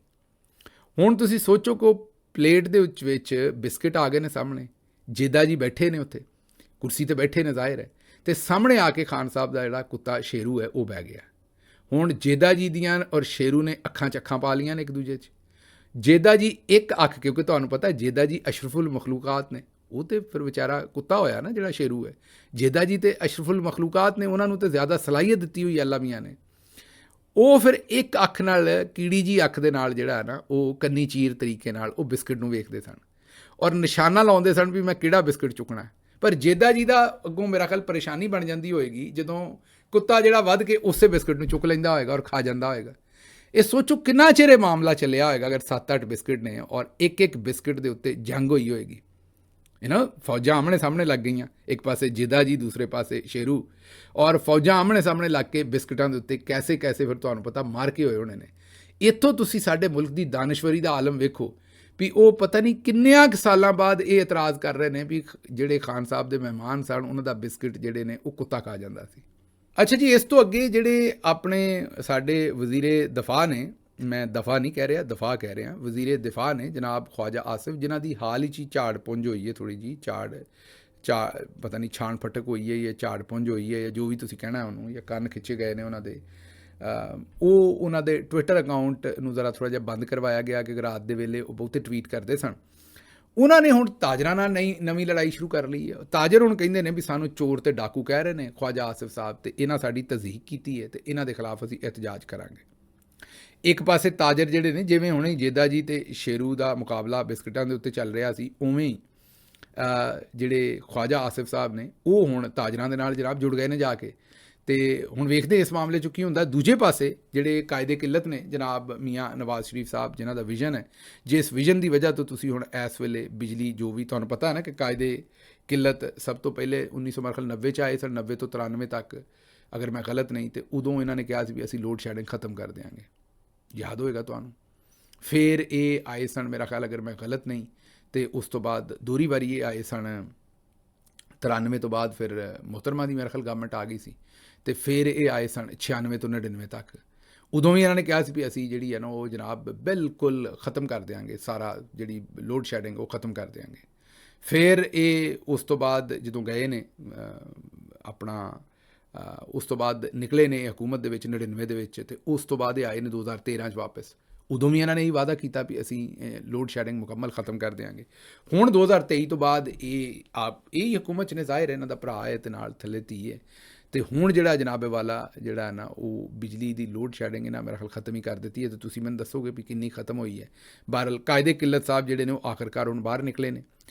ਹੁਣ ਤੁਸੀਂ ਸੋਚੋ ਕਿ ਪਲੇਟ ਦੇ ਵਿੱਚ ਬਿਸਕਿਟ ਆ ਗਏ ਨੇ ਸਾਹਮਣੇ, ਜੇਦਾ ਜੀ ਬੈਠੇ ਨੇ ਉੱਥੇ ਕੁਰਸੀ 'ਤੇ ਬੈਠੇ ਨੇ, ਜ਼ਾਹਿਰ ਹੈ, ਅਤੇ ਸਾਹਮਣੇ ਆ ਕੇ ਖਾਨ ਸਾਹਿਬ ਦਾ ਜਿਹੜਾ ਕੁੱਤਾ ਸ਼ੇਰੂ ਹੈ ਉਹ ਬਹਿ ਗਿਆ। ਹੁਣ ਜੇਦਾ ਜੀ ਦੀਆਂ ਔਰ ਸ਼ੇਰੂ ਨੇ ਅੱਖਾਂ 'ਚ ਅੱਖਾਂ ਪਾ ਲਈਆਂ ਨੇ ਇੱਕ ਦੂਜੇ 'ਚ। ਜੇਦਾ ਜੀ ਇੱਕ ਅੱਖ, ਕਿਉਂਕਿ ਤੁਹਾਨੂੰ ਪਤਾ ਜੇਦਾ ਜੀ ਅਸ਼ਰਫੁਲ ਮਖਲੂਕਾਤ ਨੇ, ਉਹ ਤਾਂ ਫਿਰ ਵਿਚਾਰਾ ਕੁੱਤਾ ਹੋਇਆ ਨਾ ਜਿਹੜਾ ਸ਼ੇਰੂ ਹੈ। ਜੇਦਾ ਜੀ ਤੇ ਅਸ਼ਰਫੁਲ ਮਖਲੂਕਾਤ ਨੇ, ਉਹਨਾਂ ਨੂੰ ਤਾਂ ਜ਼ਿਆਦਾ ਸਲਾਹੀਅਤ ਦਿੱਤੀ ਹੋਈ ਅੱਲਾ ਮੀਆਂ ਨੇ। ਉਹ ਫਿਰ ਇੱਕ ਅੱਖ ਨਾਲ, ਕੀੜੀ ਜੀ ਅੱਖ ਦੇ ਨਾਲ ਜਿਹੜਾ ਹੈ ਨਾ, ਉਹ ਕੰਨੀ ਚੀਰ ਤਰੀਕੇ ਨਾਲ ਉਹ ਬਿਸਕਿਟ ਨੂੰ ਵੇਖਦੇ ਸਨ ਔਰ ਨਿਸ਼ਾਨਾ ਲਾਉਂਦੇ ਸਨ ਵੀ ਮੈਂ ਕਿਹੜਾ ਬਿਸਕਿਟ ਚੁੱਕਣਾ। ਪਰ ਜੇਦਾ ਜੀ ਦਾ ਅੱਗੋਂ ਮੇਰਾ ਖਿਆਲ ਪਰੇਸ਼ਾਨੀ ਬਣ ਜਾਂਦੀ ਹੋਏਗੀ ਜਦੋਂ ਕੁੱਤਾ ਜਿਹੜਾ ਵੱਧ ਕੇ ਉਸੇ ਬਿਸਕਿਟ ਨੂੰ ਚੁੱਕ ਲੈਂਦਾ ਹੋਏਗਾ ਔਰ ਖਾ ਜਾਂਦਾ ਹੋਏਗਾ। ਇਹ ਸੋਚੋ ਕਿੰਨਾ ਚਿਰ ਇਹ ਮਾਮਲਾ ਚੱਲਿਆ ਹੋਏਗਾ ਅਗਰ 7-8 ਬਿਸਕਿਟ ਨੇ ਔਰ ਇੱਕ ਬਿਸਕਿਟ ਦੇ ਉੱਤੇ ਜੰਗ ਹੋਈ ਹੋਏਗੀ। ਫੌਜਾਂ ਆਮਣੇ ਸਾਹਮਣੇ ਲੱਗ ਗਈਆਂ, ਇੱਕ ਪਾਸੇ ਜੇਦਾ ਜੀ, ਦੂਸਰੇ ਪਾਸੇ ਸ਼ੇਰੂ, ਔਰ ਫੌਜਾਂ ਆਮਣੇ ਸਾਹਮਣੇ ਲੱਗ ਕੇ ਬਿਸਕਿਟਾਂ ਦੇ ਉੱਤੇ ਕੈਸੇ ਫਿਰ ਤੁਹਾਨੂੰ ਪਤਾ ਮਾਰ ਕੇ ਹੋਏ ਹੋਣੇ ਨੇ। ਇੱਥੋਂ ਤੁਸੀਂ ਸਾਡੇ ਮੁਲਕ ਦੀ ਦਾਨਸ਼ਵਰੀ ਦਾ ਆਲਮ ਵੇਖੋ ਵੀ ਉਹ ਪਤਾ ਨਹੀਂ ਕਿੰਨਿਆਂ ਕੁ ਸਾਲਾਂ ਬਾਅਦ ਇਹ ਇਤਰਾਜ਼ ਕਰ ਰਹੇ ਨੇ ਵੀ ਜਿਹੜੇ ਖਾਨ ਸਾਹਿਬ ਦੇ ਮਹਿਮਾਨ ਸਨ ਉਹਨਾਂ ਦਾ ਬਿਸਕਿਟ ਜਿਹੜੇ ਨੇ ਉਹ ਕੁੱਤਾ ਖਾ ਜਾਂਦਾ ਸੀ। ਅੱਛਾ ਜੀ, ਇਸ ਤੋਂ ਅੱਗੇ ਜਿਹੜੇ ਆਪਣੇ ਸਾਡੇ ਵਜ਼ੀਰੇ ਦਫਾ ਨੇ, ਮੈਂ ਦਫਾ ਨਹੀਂ ਕਹਿ ਰਿਹਾ, ਦਫਾ ਕਹਿ ਰਿਹਾ, ਵਜ਼ੀਰੇ ਦਿਫਾ ਨੇ ਜਨਾਬ ਖਵਾਜਾ ਆਸਿਫ, ਜਿਨ੍ਹਾਂ ਦੀ ਹਾਲ ਹੀ 'ਚ ਹੀ ਝਾੜ ਪੁੰਜ ਹੋਈ ਹੈ, ਥੋੜ੍ਹੀ ਜਿਹੀ ਪਤਾ ਨਹੀਂ ਛਾਣ ਫਟਕ ਹੋਈ ਹੈ ਜਾਂ ਝਾੜ ਪੁੰਜ ਹੋਈ ਹੈ ਜਾਂ ਜੋ ਵੀ ਤੁਸੀਂ ਕਹਿਣਾ ਉਹਨੂੰ, ਜਾਂ ਕੰਨ ਖਿੱਚੇ ਗਏ ਨੇ ਉਹਨਾਂ ਦੇ। ਉਹ ਉਹਨਾਂ ਦੇ ਟਵਿੱਟਰ ਅਕਾਊਂਟ ਨੂੰ ਜ਼ਰਾ ਥੋੜ੍ਹਾ ਜਿਹਾ ਬੰਦ ਕਰਵਾਇਆ ਗਿਆ ਕਿ ਰਾਤ ਦੇ ਵੇਲੇ ਉਹ ਬਹੁਤੇ ਟਵੀਟ ਕਰਦੇ ਸਨ। ਉਹਨਾਂ ਨੇ ਹੁਣ ਤਾਜਰਾਂ ਨਾਲ ਨਵੀਂ ਲੜਾਈ ਸ਼ੁਰੂ ਕਰ ਲਈ ਹੈ। ਤਾਜਰ ਹੁਣ ਕਹਿੰਦੇ ਨੇ ਵੀ ਸਾਨੂੰ ਚੋਰ ਤੇ ਡਾਕੂ ਕਹਿ ਰਹੇ ਨੇ ਖਵਾਜਾ ਆਸਿਫ ਸਾਹਿਬ, ਤੇ ਇਹਨਾਂ ਸਾਡੀ ਤਜ਼ਦੀਕ ਕੀਤੀ ਹੈ ਤੇ ਇਹਨਾਂ ਦੇ ਖਿਲਾਫ ਅਸੀਂ ਇhtਜਾਜ ਕਰਾਂਗੇ। ਇੱਕ ਪਾਸੇ ਤਾਜਰ ਜਿਹੜੇ ਨੇ, ਜਿਵੇਂ ਹੁਣੇ ਜੇਦਾ ਜੀ ਤੇ ਸ਼ੇਰੂ ਦਾ ਮੁਕਾਬਲਾ ਬਿਸਕਟਾਂ ਦੇ ਉੱਤੇ ਚੱਲ ਰਿਹਾ ਸੀ, ਉਵੇਂ ਹੀ ਜਿਹੜੇ ਖਵਾਜਾ ਆਸਿਫ ਸਾਹਿਬ ਨੇ ਉਹ ਹੁਣ ਤਾਜਰਾਂ ਦੇ ਨਾਲ ਜਨਾਬ ਜੁੜ ਗਏ ਨੇ ਜਾ ਕੇ। ਤੇ ਹੁਣ ਵੇਖਦੇ ਇਸ ਮਾਮਲੇ 'ਚ ਕੀ ਹੁੰਦਾ। ਦੂਜੇ ਪਾਸੇ ਜਿਹੜੇ ਕਾਇਦੇ ਕਿੱਲਤ ਨੇ ਜਨਾਬ ਮੀਆਂ ਨਵਾਜ਼ ਸ਼ਰੀਫ ਸਾਹਿਬ, ਜਿਨ੍ਹਾਂ ਦਾ ਵਿਜ਼ਨ ਹੈ, ਜਿਸ ਵਿਜ਼ਨ ਦੀ ਵਜ੍ਹਾ ਤੋਂ ਤੁਸੀਂ ਹੁਣ ਇਸ ਵੇਲੇ ਬਿਜਲੀ, ਜੋ ਵੀ ਤੁਹਾਨੂੰ ਪਤਾ ਹੈ ਨਾ ਕਿ ਕਾਇਦੇ ਕਿੱਲਤ ਸਭ ਤੋਂ ਪਹਿਲੇ 1990 'ਚ ਆਏ ਸਨ, 90 ਤੋਂ 93 ਤੱਕ ਅਗਰ ਮੈਂ ਗਲਤ ਨਹੀਂ, ਤੇ ਉਦੋਂ ਇਹਨਾਂ ਨੇ ਕਿਹਾ ਸੀ ਵੀ ਅਸੀਂ ਲੋਡ ਸ਼ੈਡਿੰਗ ਖਤਮ ਕਰ ਦਿਆਂਗੇ, ਯਾਦ ਹੋਏਗਾ ਤੁਹਾਨੂੰ। ਫਿਰ ਇਹ ਆਏ ਸਨ, ਮੇਰਾ ਖਿਆਲ ਅਗਰ ਮੈਂ ਗਲਤ ਨਹੀਂ, ਤੇ ਉਸ ਤੋਂ ਬਾਅਦ ਦੋਹਰੀ ਵਾਰੀ ਇਹ ਆਏ ਸਨ 93 ਤੋਂ ਬਾਅਦ, ਫਿਰ ਮੁਹਤਰਮਾ ਦੀ ਮੇਰੇ ਖਿਆਲ ਗਵਰਨਮੈਂਟ ਆ ਗਈ ਸੀ, ਤੇ ਫਿਰ ਇਹ ਆਏ ਸਨ 96 ਤੋਂ 99 ਤੱਕ। ਉਦੋਂ ਵੀ ਇਹਨਾਂ ਨੇ ਕਿਹਾ ਸੀ ਵੀ ਅਸੀਂ ਜਿਹੜੀ ਹੈ ਨਾ ਉਹ ਜਨਾਬ ਬਿਲਕੁਲ ਖ਼ਤਮ ਕਰ ਦਿਆਂਗੇ, ਸਾਰਾ ਜਿਹੜੀ ਲੋਡ ਸ਼ੈਡਿੰਗ ਉਹ ਖ਼ਤਮ ਕਰ ਦਿਆਂਗੇ। ਫਿਰ ਇਹ ਉਸ ਤੋਂ ਬਾਅਦ ਜਦੋਂ ਗਏ ਨੇ ਆਪਣਾ ਉਸ ਤੋਂ ਬਾਅਦ ਨਿਕਲੇ ਨੇ ਹਕੂਮਤ ਦੇ ਵਿੱਚ 99 ਦੇ ਵਿੱਚ, ਤੇ ਉਸ ਤੋਂ ਬਾਅਦ ਇਹ ਆਏ ਨੇ 2013 'ਚ ਵਾਪਸ। ਉਦੋਂ ਵੀ ਇਹਨਾਂ ਨੇ ਇਹ ਵਾਅਦਾ ਕੀਤਾ ਵੀ ਅਸੀਂ ਲੋਡ ਸ਼ੈਡਿੰਗ ਮੁਕੰਮਲ ਖ਼ਤਮ ਕਰ ਦਿਆਂਗੇ। ਹੁਣ 2023 ਤੋਂ ਬਾਅਦ ਇਹ ਹਕੂਮਤ 'ਚ ਨੇ, ਜ਼ਾਹਿਰ ਇਹਨਾਂ ਦਾ ਭਰਾ ਹੈ ਤੇ ਨਾਲ ਥੱਲੇ ਧੀ ਹੈ, ਤੇ ਹੁਣ ਜਿਹੜਾ ਜਨਾਬੇ ਵਾਲਾ ਜਿਹੜਾ ਨਾ ਉਹ ਬਿਜਲੀ ਦੀ ਲੋਡ ਸ਼ੈਡਿੰਗ ਇਹਨਾਂ ਮੇਰੇ ਖਿਆਲ ਖਤਮ ਹੀ ਕਰ ਦਿੱਤੀ ਹੈ। ਤੇ ਤੁਸੀਂ ਮੈਨੂੰ ਦੱਸੋਗੇ ਵੀ ਕਿੰਨੀ ਖਤਮ ਹੋਈ ਹੈ। ਬਹਰਹਾਲ ਕਾਇਦੇ ਕਿੱਲਤ ਸਾਹਿਬ ਜਿਹੜੇ ਨੇ ਉਹ ਆਖਰਕਾਰ ਹੁਣ ਬਾਹਰ ਨਿਕਲੇ ਨੇ।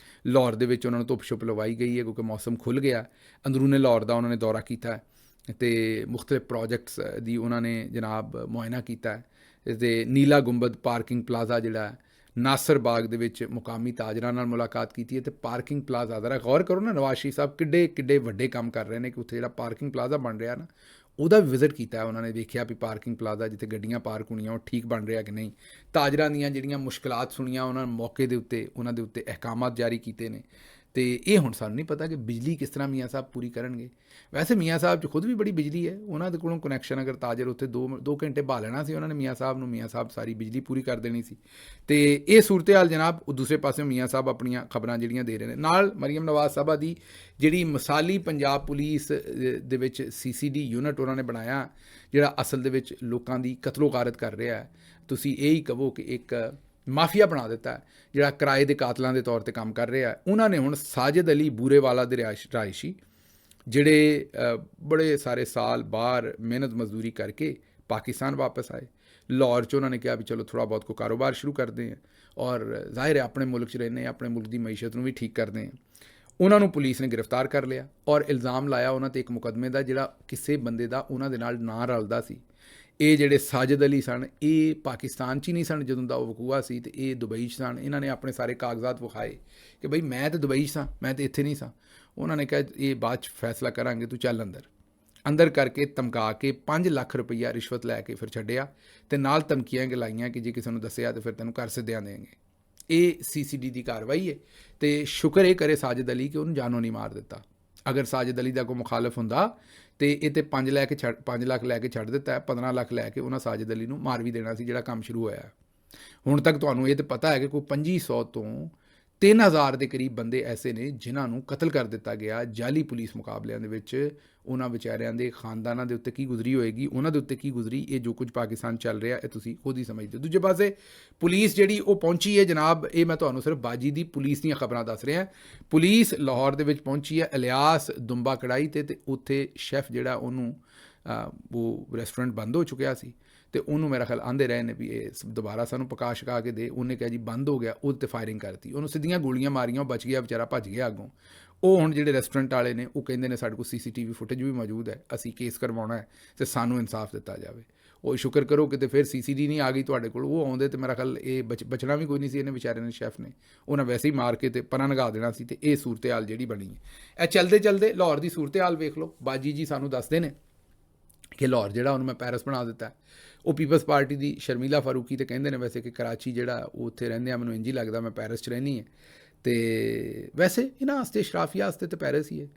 ਲਾਹੌਰ ਦੇ ਵਿੱਚ ਉਹਨਾਂ ਨੂੰ ਧੁੱਪ ਛੁੱਪ ਲਵਾਈ ਗਈ ਹੈ ਕਿਉਂਕਿ ਮੌਸਮ ਖੁੱਲ੍ਹ ਗਿਆ। ਅੰਦਰੂਨੇ ਲਾਹੌਰ ਦਾ ਉਹਨਾਂ ਨੇ ਦੌਰਾ ਕੀਤਾ ਤੇ ਮੁਖਤਲਿਫ ਪ੍ਰੋਜੈਕਟਸ ਦੀ ਉਹਨਾਂ ਨੇ ਜਨਾਬ ਮੁਆਇਨਾ ਕੀਤਾ। ਤੇ ਨੀਲਾ ਗੁੰਬਦ ਪਾਰਕਿੰਗ ਪਲਾਜ਼ਾ ਜਿਹੜਾ ਨਾਸਰ ਬਾਗ ਦੇ ਵਿੱਚ ਮੁਕਾਮੀ ਤਾਜਰਾਂ ਨਾਲ ਮੁਲਾਕਾਤ ਕੀਤੀ ਹੈ। ਤੇ ਪਾਰਕਿੰਗ ਪਲਾਜ਼ਾ ਜ਼ਰਾ ਗੌਰ ਕਰੋ ਨਾ, ਨਵਾਜ਼ ਸ਼ਰੀਫ ਸਾਹਿਬ ਕਿੱਡੇ ਵੱਡੇ ਕੰਮ ਕਰ ਰਹੇ ਨੇ ਕਿ ਉੱਥੇ ਜਿਹੜਾ ਪਾਰਕਿੰਗ ਪਲਾਜ਼ਾ ਬਣ ਰਿਹਾ ਨਾ ਉਹਦਾ ਵੀ ਵਿਜ਼ਿਟ ਕੀਤਾ। ਉਹਨਾਂ ਨੇ ਦੇਖਿਆ ਵੀ ਪਾਰਕਿੰਗ ਪਲਾਜ਼ਾ ਜਿੱਥੇ ਗੱਡੀਆਂ ਪਾਰਕ ਹੋਣੀਆਂ ਉਹ ਠੀਕ ਬਣ ਰਿਹਾ ਕਿ ਨਹੀਂ। ਤਾਜਰਾਂ ਦੀਆਂ ਜਿਹੜੀਆਂ ਮੁਸ਼ਕਲਾਤ ਸੁਣੀਆਂ ਉਹਨਾਂ ਮੌਕੇ ਦੇ ਉੱਤੇ, ਉਹਨਾਂ ਦੇ ਉੱਤੇ ਅਹਿਕਾਮਾਤ ਜਾਰੀ ਕੀਤੇ ਨੇ। ਤੇ ਇਹ ਹੁਣ ਸਾਨੂੰ ਨਹੀਂ ਪਤਾ ਕਿ ਬਿਜਲੀ ਕਿਸ ਤਰ੍ਹਾਂ ਮੀਆਂ ਸਾਹਿਬ ਪੂਰੀ ਕਰਨਗੇ। ਵੈਸੇ ਮੀਆਂ ਸਾਹਿਬ 'ਚ ਖੁਦ ਵੀ ਬੜੀ ਬਿਜਲੀ ਹੈ, ਉਹਨਾਂ ਦੇ ਕੋਲੋਂ ਕਨੈਕਸ਼ਨ ਅਗਰ ਤਾਜਰ ਉੱਥੇ 2 ਘੰਟੇ ਬਹਾ ਲੈਣਾ ਸੀ ਉਹਨਾਂ ਨੇ ਮੀਆਂ ਸਾਹਿਬ ਨੂੰ, ਮੀਆਂ ਸਾਹਿਬ ਸਾਰੀ ਬਿਜਲੀ ਪੂਰੀ ਕਰ ਦੇਣੀ ਸੀ। ਤੇ ਇਹ ਸੂਰਤ ਹਾਲ ਜਨਾਬ। ਉਹ ਦੂਸਰੇ ਪਾਸੇ ਮੀਆਂ ਸਾਹਿਬ ਆਪਣੀਆਂ ਖਬਰਾਂ ਜਿਹੜੀਆਂ ਦੇ ਰਹੇ ਨੇ, ਨਾਲ ਮਰੀਮ ਨਵਾਜ਼ ਸਾਹਿਬਾ ਦੀ ਜਿਹੜੀ ਮਿਸਾਲੀ ਪੰਜਾਬ ਪੁਲਿਸ ਦੇ ਵਿੱਚ CCD ਯੂਨਿਟ ਉਹਨਾਂ ਨੇ ਬਣਾਇਆ, ਜਿਹੜਾ ਅਸਲ ਦੇ ਵਿੱਚ ਲੋਕਾਂ ਦੀ ਕਤਲੋ ਗਾਰਤ ਕਰ ਰਿਹਾ ਹੈ। ਤੁਸੀਂ ਇਹ ਹੀ ਕਹੋ ਕਿ ਇੱਕ ਮਾਫੀਆ ਬਣਾ ਦਿੱਤਾ ਜਿਹੜਾ ਕਿਰਾਏ ਦੇ ਕਾਤਲਾਂ ਦੇ ਤੌਰ 'ਤੇ ਕੰਮ ਕਰ ਰਿਹਾ। ਉਹਨਾਂ ਨੇ ਹੁਣ ਸਾਜਿਦ ਅਲੀ ਬੂਰੇਵਾਲਾ ਦੇ ਰਿਹਾਇਸ਼ੀ ਜਿਹੜੇ ਬੜੇ ਸਾਰੇ ਸਾਲ ਬਾਹਰ ਮਿਹਨਤ ਮਜ਼ਦੂਰੀ ਕਰਕੇ ਪਾਕਿਸਤਾਨ ਵਾਪਸ ਆਏ। ਲਾਹੌਰ 'ਚ ਉਹਨਾਂ ਨੇ ਕਿਹਾ ਵੀ ਚਲੋ ਥੋੜ੍ਹਾ ਬਹੁਤ ਕੋਈ ਕਾਰੋਬਾਰ ਸ਼ੁਰੂ ਕਰਦੇ ਹਾਂ, ਔਰ ਜ਼ਾਹਿਰ ਹੈ ਆਪਣੇ ਮੁਲਕ 'ਚ ਰਹਿੰਦੇ, ਆਪਣੇ ਮੁਲਕ ਦੀ ਮਈਸ਼ਤ ਨੂੰ ਵੀ ਠੀਕ ਕਰਦੇ ਹਾਂ। ਉਹਨਾਂ ਨੂੰ ਪੁਲਿਸ ਨੇ ਗ੍ਰਿਫਤਾਰ ਕਰ ਲਿਆ ਔਰ ਇਲਜ਼ਾਮ ਲਾਇਆ ਉਹਨਾਂ 'ਤੇ ਇੱਕ ਮੁਕੱਦਮੇ ਦਾ ਜਿਹੜਾ ਕਿਸੇ ਬੰਦੇ ਦਾ ਉਹਨਾਂ ਦੇ ਨਾਲ ਨਾਂ ਰਲਦਾ ਸੀ। ਇਹ ਜਿਹੜੇ ਸਾਜਿਦ ਅਲੀ ਸਨ ਇਹ ਪਾਕਿਸਤਾਨ 'ਚ ਹੀ ਨਹੀਂ ਸਨ ਜਦੋਂ ਦਾ ਉਹ ਵਕੂਆ ਸੀ, ਤੇ ਇਹ ਦੁਬਈ 'ਚ ਸਨ। ਇਹਨਾਂ ਨੇ ਆਪਣੇ ਸਾਰੇ ਕਾਗਜ਼ਾਤ ਵਿਖਾਏ ਕਿ ਬਈ ਮੈਂ ਤਾਂ ਦੁਬਈ 'ਚ ਸਾਂ, ਮੈਂ ਤਾਂ ਇੱਥੇ ਨਹੀਂ ਸਾਂ। ਉਹਨਾਂ ਨੇ ਕਿਹਾ ਇਹ ਬਾਅਦ 'ਚ ਫੈਸਲਾ ਕਰਾਂਗੇ, ਤੂੰ ਚੱਲ ਅੰਦਰ ਕਰਕੇ ਧਮਕਾ ਕੇ 5 ਲੱਖ ਰੁਪਈਆ ਰਿਸ਼ਵਤ ਲੈ ਕੇ ਫਿਰ ਛੱਡਿਆ, ਤੇ ਨਾਲ ਧਮਕੀਆਂ ਲਾਈਆਂ ਕਿ ਜੇ ਕਿਸੇ ਨੂੰ ਦੱਸਿਆ ਤਾਂ ਫਿਰ ਤੈਨੂੰ ਘਰ ਸੱਦਿਆਂ ਦੇਣਗੇ। ਇਹ CCD ਦੀ ਕਾਰਵਾਈ ਹੈ। ਤੇ ਸ਼ੁਕਰ ਇਹ ਕਰੇ ਸਾਜਿਦ ਅਲੀ ਕਿ ਉਹਨੂੰ ਜਾਨੋਂ ਨਹੀਂ ਮਾਰ ਦਿੱਤਾ। ਅਗਰ ਸਾਜਿਦ ਅਲੀ ਦਾ ਕੋਈ ਮੁਖਾਲਫ ਹੁੰਦਾ ਤੇ ਇਹ ਤੇ 5 ਲੱਖ ਲੈ ਕੇ ਛੱਡ ਦਿੱਤਾ, 15 ਲੱਖ ਲੈ ਕੇ ਉਹਨਾਂ ਸਾਜਿਦ ਅਲੀ ਨੂੰ ਮਾਰ ਵੀ ਦੇਣਾ ਸੀ ਜਿਹੜਾ ਕੰਮ ਸ਼ੁਰੂ ਹੋਇਆ। ਹੁਣ ਤੱਕ ਤੁਹਾਨੂੰ ਇਹ ਤਾਂ ਪਤਾ ਹੈ ਕਿ ਕੋਈ 2500 ਤੋਂ 3000 ਦੇ ਕਰੀਬ ਬੰਦੇ ਐਸੇ ਨੇ ਜਿਨ੍ਹਾਂ ਨੂੰ ਕਤਲ ਕਰ ਦਿੱਤਾ ਗਿਆ ਜਾਲੀ ਪੁਲਿਸ ਮੁਕਾਬਲਿਆਂ ਦੇ ਵਿੱਚ। ਉਹਨਾਂ ਵਿਚਾਰਿਆਂ ਦੇ ਖਾਨਦਾਨਾਂ ਦੇ ਉੱਤੇ ਕੀ ਗੁਜ਼ਰੀ ਹੋਏਗੀ, ਉਹਨਾਂ ਦੇ ਉੱਤੇ ਕੀ ਗੁਜ਼ਰੀ, ਇਹ ਜੋ ਕੁਝ ਪਾਕਿਸਤਾਨ ਚੱਲ ਰਿਹਾ ਇਹ ਤੁਸੀਂ ਖੁਦ ਹੀ ਸਮਝਦੇ ਹੋ। ਦੂਜੇ ਪਾਸੇ ਪੁਲਿਸ ਜਿਹੜੀ ਉਹ ਪਹੁੰਚੀ ਹੈ ਜਨਾਬ, ਇਹ ਮੈਂ ਤੁਹਾਨੂੰ ਸਿਰਫ ਬਾਜੀ ਦੀ ਪੁਲਿਸ ਦੀਆਂ ਖਬਰਾਂ ਦੱਸ ਰਿਹਾ। ਪੁਲਿਸ ਲਾਹੌਰ ਦੇ ਵਿੱਚ ਪਹੁੰਚੀ ਹੈ ਇਲਿਆਸ ਦੁੰਬਾ ਕੜਾਈ ਤੇ ਉੱਥੇ ਸ਼ੈਫ ਜਿਹੜਾ ਉਹਨੂੰ ਉਹ ਰੈਸਟੋਰੈਂਟ ਬੰਦ ਹੋ ਚੁੱਕਿਆ ਸੀ, ਤੇ ਉਹਨੂੰ ਮੇਰਾ ਖਿਆਲ ਆਂਦੇ ਰਹੇ ਨੇ ਵੀ ਇਹ ਦੁਬਾਰਾ ਸਾਨੂੰ ਪਕਾ ਸ਼ਕਾ ਕੇ ਦੇ। ਉਹਨੇ ਕਿਹਾ ਜੀ ਬੰਦ ਹੋ ਗਿਆ, ਉਹਦੇ 'ਤੇ ਫਾਇਰਿੰਗ ਕਰਤੀ, ਉਹਨੂੰ ਸਿੱਧੀਆਂ ਗੋਲੀਆਂ ਮਾਰੀਆਂ, ਉਹ ਬਚ ਗਿਆ ਵਿਚਾਰਾ, ਭੱਜ ਗਿਆ ਅੱਗੋਂ। ਉਹ ਹੁਣ ਜਿਹੜੇ ਰੈਸਟੋਰੈਂਟ ਵਾਲੇ ਨੇ ਉਹ ਕਹਿੰਦੇ ਨੇ ਸਾਡੇ ਕੋਲ CCTV ਫੁਟੇਜ ਵੀ ਮੌਜੂਦ ਹੈ, ਅਸੀਂ ਕੇਸ ਕਰਵਾਉਣਾ ਹੈ ਤੇ ਸਾਨੂੰ ਇਨਸਾਫ ਦਿੱਤਾ ਜਾਵੇ। ਉਹ ਸ਼ੁਕਰ ਕਰੋ ਕਿਤੇ ਫਿਰ CCD ਨਹੀਂ ਆ ਗਈ ਤੁਹਾਡੇ ਕੋਲ। ਉਹ ਆਉਂਦੇ ਤੇ ਮੇਰਾ ਖਿਆਲ ਇਹ ਬਚਣਾ ਵੀ ਕੋਈ ਨਹੀਂ ਸੀ ਇਹਨੇ ਵਿਚਾਰੇ ਨੇ, ਸ਼ੈਫ ਨੇ। ਉਹਨਾਂ ਵੈਸੇ ਹੀ ਮਾਰ ਕੇ ਤੇ ਪਰਾਂ ਲਗਾ ਦੇਣਾ ਸੀ। ਤੇ ਇਹ ਸੂਰਤ ਹਾਲ ਜਿਹੜੀ ਬਣੀ ਹੈ। ਇਹ ਚਲਦੇ ਲਾਹੌਰ ਦੀ ਸੂਰਤ ਹਾਲ ਵੇਖ ਲਓ। ਬਾਜੀ ਜੀ ਸਾਨੂੰ ਦੱਸਦੇ ਨੇ ਕਿ ਲਾਹੌਰ ਜਿਹੜਾ ਉਹਨੂੰ ਮੈਂ ਪੈਰਿਸ ਬਣਾ ਦਿੱਤਾ। ਉਹ ਪੀਪਲਸ ਪਾਰਟੀ ਦੀ ਸ਼ਰਮੀਲਾ ਫਾਰੂਕੀ ਤੇ ਕਹਿੰਦੇ ਨੇ ਵੈਸੇ ਕਿ ਕਰਾਚੀ ਜਿਹੜਾ ਉਹ ਉੱਥੇ ਰਹਿੰਦੇ ਆ, ਮੈਨੂੰ ਇੰਝ ਹੀ ਲੱਗਦਾ ਮੈਂ ਪੈਰਿਸ 'ਚ ਰਹਿੰਦੀ ਹੈ। ਤੇ ਵੈਸੇ ਇਹਨਾਂ ਵਾਸਤੇ ਸ਼ਰਾਫੀਆ ਵਾਸਤੇ ਤਾਂ ਪੈਰਿਸ ਹੀ ਹੈ।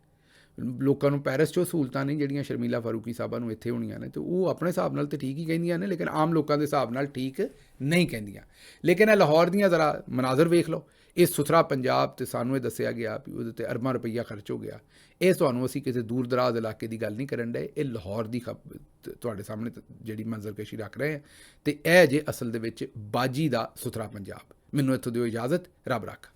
ਲੋਕਾਂ ਨੂੰ ਪੈਰਿਸ 'ਚ ਉਹ ਸਹੂਲਤਾਂ ਨਹੀਂ ਜਿਹੜੀਆਂ ਸ਼ਰਮੀਲਾ ਫਾਰੂਕੀ ਸਾਹਿਬਾਂ ਨੂੰ ਇੱਥੇ ਹੋਣੀਆਂ ਨੇ, ਤੇ ਉਹ ਆਪਣੇ ਹਿਸਾਬ ਨਾਲ ਤਾਂ ਠੀਕ ਹੀ ਕਹਿੰਦੀਆਂ ਨੇ, ਲੇਕਿਨ ਆਮ ਲੋਕਾਂ ਦੇ ਹਿਸਾਬ ਨਾਲ ਠੀਕ ਨਹੀਂ ਕਹਿੰਦੀਆਂ। ਲੇਕਿਨ ਇਹ ਲਾਹੌਰ ਦੀਆਂ ਜ਼ਰਾ ਮਨਾਜ਼ਰ ਵੇਖ ਲਓ, ਇਹ ਸੁਥਰਾ ਪੰਜਾਬ, ਤੇ ਸਾਨੂੰ ਇਹ ਦੱਸਿਆ ਗਿਆ ਵੀ ਉਹਦੇ 'ਤੇ ਅਰਬਾਂ ਰੁਪਈਆ ਖਰਚ ਹੋ ਗਿਆ। ਇਹ ਤੁਹਾਨੂੰ ਅਸੀਂ ਕਿਸੇ ਦੂਰ ਦਰਾਜ਼ ਇਲਾਕੇ ਦੀ ਗੱਲ ਨਹੀਂ ਕਰਨ ਡਏ, ਇਹ ਲਾਹੌਰ ਦੀ ਤੁਹਾਡੇ ਸਾਹਮਣੇ ਜਿਹੜੀ ਮੰਜ਼ਰਕਸ਼ੀ ਰੱਖ ਰਹੇ ਹਾਂ, ਤੇ ਇਹ ਜੇ ਅਸਲ ਦੇ ਵਿੱਚ ਬਾਜੀ ਦਾ ਸੁਥਰਾ ਪੰਜਾਬ। ਮੈਨੂੰ ਇੱਥੋਂ ਦਿਓ ਇਜਾਜ਼ਤ, ਰੱਬ ਰੱਖ।